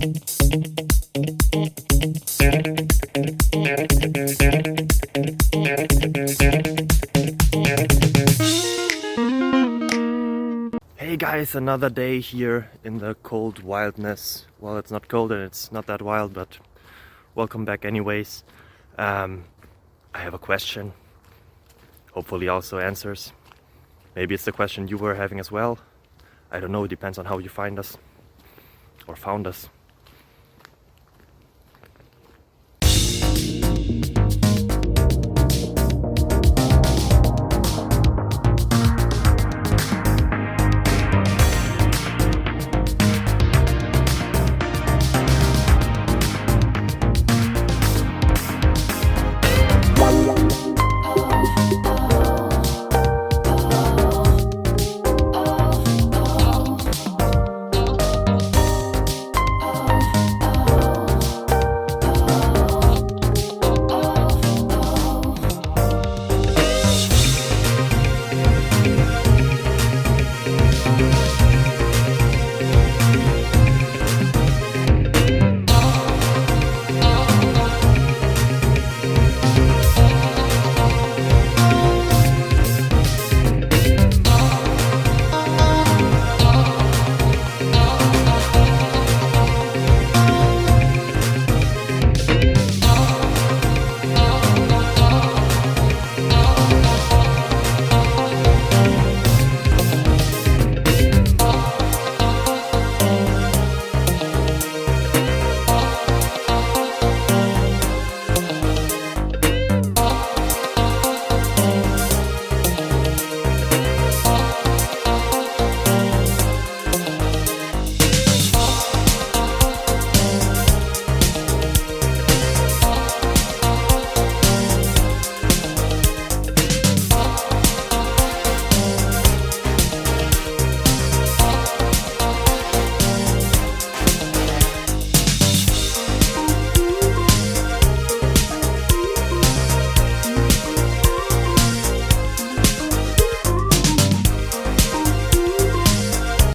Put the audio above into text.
Hey guys, another day here in the cold wildness. Well, it's not cold and it's not that wild, but welcome back anyways. I have a question, hopefully also answers. Maybe it's the question you were having as well. I don't know, it depends on how you find us or found us.